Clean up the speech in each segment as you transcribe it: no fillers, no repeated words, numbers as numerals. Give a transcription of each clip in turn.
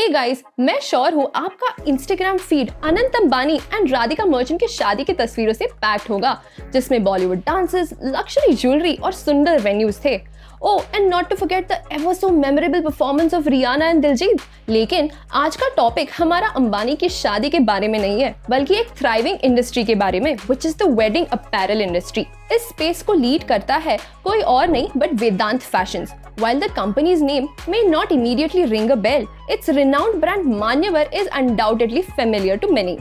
Hey guys, मैं sure हूँ आपका Instagram feed Anant Ambani and Radhika Merchant की शादी की तस्वीरों से पैक्ड होगा, जिसमें बॉलीवुड डांसेस, लग्जरी ज्वेलरी और सुंदर वेन्यूज थे। Oh, and not to forget the ever so memorable performance of Rihanna and Diljit। लेकिन आज का टॉपिक हमारा अंबानी की शादी के बारे में नहीं है, बल्कि एक थ्राइविंग इंडस्ट्री के बारे में, which is the wedding apparel industry। इस स्पेस को लीड करता है कोई और नहीं but Vedant fashions. While the company's name may not immediately ring a bell, its renowned brand Manyavar is undoubtedly familiar to many।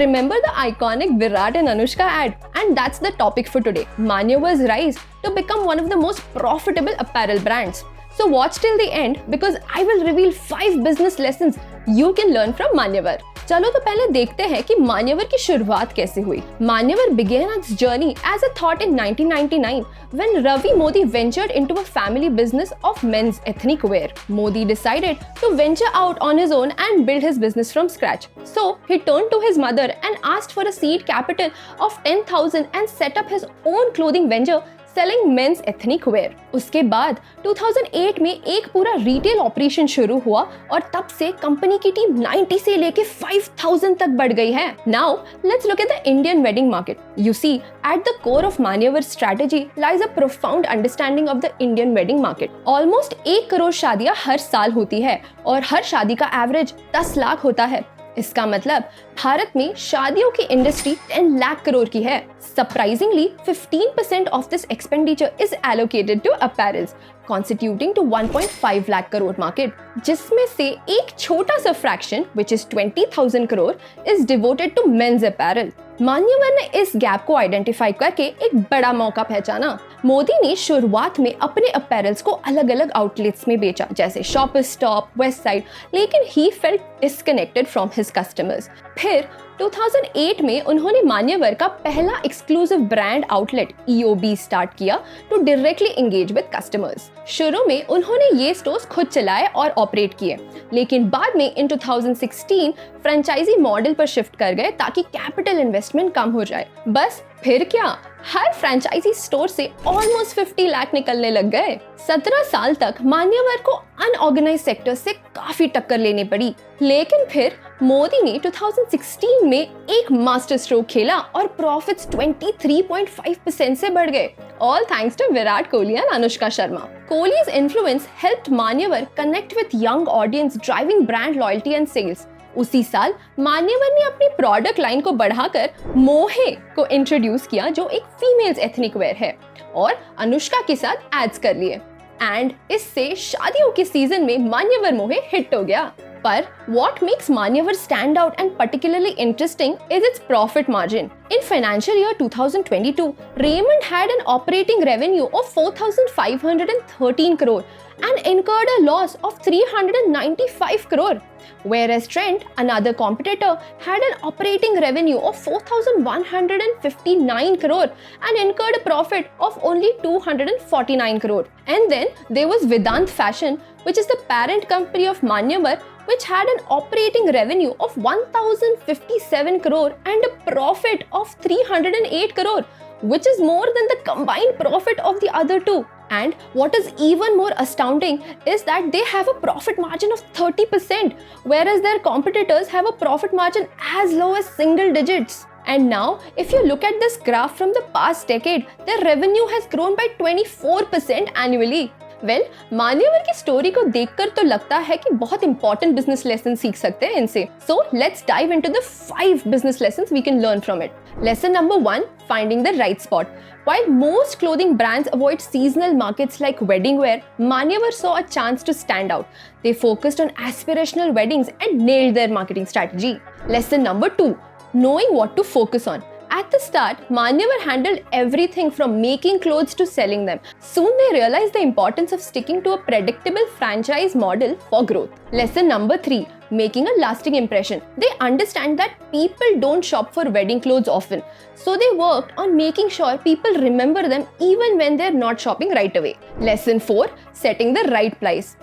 Remember the iconic Virat and Anushka ad? And that's the topic for today, Manyavar's rise to become one of the most profitable apparel brands। So watch till the end because I will reveal 5 business lessons you can learn from Manyavar। चलो तो पहले देखते हैं कि मान्यवर की शुरुआत कैसे हुई। मान्यवर began its journey as a thought in 1999 when Ravi Modi ventured into a family business of men's ethnic wear। Modi decided to venture out on his own and build his business from scratch। So he turned to his mother and asked for a seed capital of 10,000 and set up his own clothing venture selling men's ethnic wear। उसके बाद 2008 में एक पूरा retail operation शुरू हुआ और तब से कंपनी की टीम 90 से लेके 5,000 तक बढ़ गई है। Now let's look at the Indian wedding market। You see, at the core of Manyavar's strategy lies a profound understanding of the Indian wedding market। Almost 1 crore शादियां हर साल होती है और हर शादी का एवरेज 10 लाख होता है। इसका मतलब भारत में शादियों की इंडस्ट्री 10 लाख करोड़ की है। Surprisingly, 15% of this expenditure is allocated to apparels, constituting to 1.5 lakh crore market, जिसमें से एक छोटा सा fraction, which is 20,000 crore, is devoted to men's apparel। मान्यवर ने इस गैप को आइडेंटिफाई करके एक बड़ा मौका पहचाना। मोदी ने शुरुआत में अपने अपैरल्स को अलग अलग आउटलेट्स में बेचा, जैसे शॉपर्स स्टॉप, वेस्ट साइड, लेकिन he felt disconnected from his customers. फिर 2008 में उन्होंने मान्यवर का पहला exclusive brand outlet EOB start किया to directly engage with customers. शुरू में उन्होंने ये स्टोर्स खुद चलाए और ऑपरेट किए, लेकिन बाद में इन 2016 फ्रेंचाइजी मॉडल पर शिफ्ट कर गए ताकि कैपिटल इन्वेस्टमेंट कम हो जाए। बस फिर क्या, हर फ्रेंचाइजी स्टोर से ऑलमोस्ट 50 लाख निकलने लग गए। 17 साल तक मान्यवर को अनऑर्गेनाइज सेक्टर से काफी टक्कर लेनी पड़ी, लेकिन फिर मोदी ने 2016 में एक मास्टर स्ट्रोक खेला और प्रॉफिट्स 23.5% से बढ़ गए, all thanks to Virat Kohli and Anushka Sharma. Kohli's influence helped Manyavar connect with young audience, driving brand loyalty and sales। उसी साल मान्यवर ने अपनी प्रोडक्ट लाइन को बढ़ाकर मोहे को इंट्रोड्यूस किया, जो एक फीमेल्स एथनिक वेयर है, और अनुष्का के साथ एड्स कर लिए एंड इससे शादियों के सीजन में मान्यवर मोहे हिट हो गया। पर what makes Manyavar stand out and particularly interesting is its profit margin। In financial year 2022, Raymond had an operating revenue of 4,513 crore and incurred a loss of 395 crore, whereas Trent, another competitor, had an operating revenue of 4,159 crore and incurred a profit of only 249 crore। And then there was Vedant Fashion, which is the parent company of Manyavar, which had an operating revenue of 1,057 crore and a profit of 308 crore, which is more than the combined profit of the other two। And what is even more astounding is that they have a profit margin of 30%, whereas their competitors have a profit margin as low as single digits। And now, if you look at this graph from the past decade, their revenue has grown by 24% annually। Well, मान्यवर की story को देखकर तो लगता है कि बहुत important business lesson सीख सकते हैं इनसे। So let's dive into the 5 business lessons we can learn from it। Lesson number 1, finding the right spot। While most clothing brands avoid seasonal markets like wedding wear, Manyavar saw a chance to stand out। They focused on aspirational weddings and nailed their marketing strategy। Lesson number 2, knowing what to focus on। At the start, Manyavar handled everything from making clothes to selling them। Soon they realized the importance of sticking to a predictable franchise model for growth। Lesson number 3, making a lasting impression। They understand that people don't shop for wedding clothes often, so they worked on making sure people remember them even when they're not shopping right away। Lesson 4, setting the right price।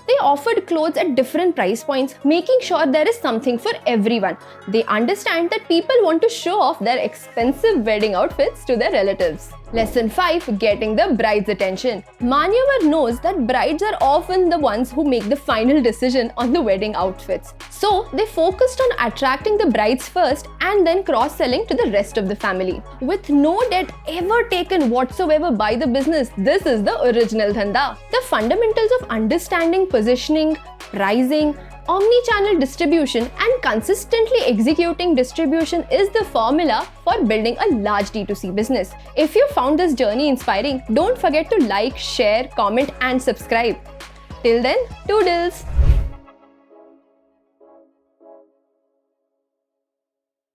They offered clothes at different price points, making sure there is something for everyone। They understand that people want to show off their expensive wedding outfits to their relatives। Lesson 5. Getting the bride's attention. Manyavar knows that brides are often the ones who make the final decision on the wedding outfits. So, they focused on attracting the brides first and then cross-selling to the rest of the family. With no debt ever taken whatsoever by the business, this is the original dhanda. The fundamentals of understanding positioning, pricing, omni-channel distribution and consistently executing distribution is the formula for building a large D2C business. If you found this journey inspiring, don't forget to like, share, comment and subscribe. Till then, toodles!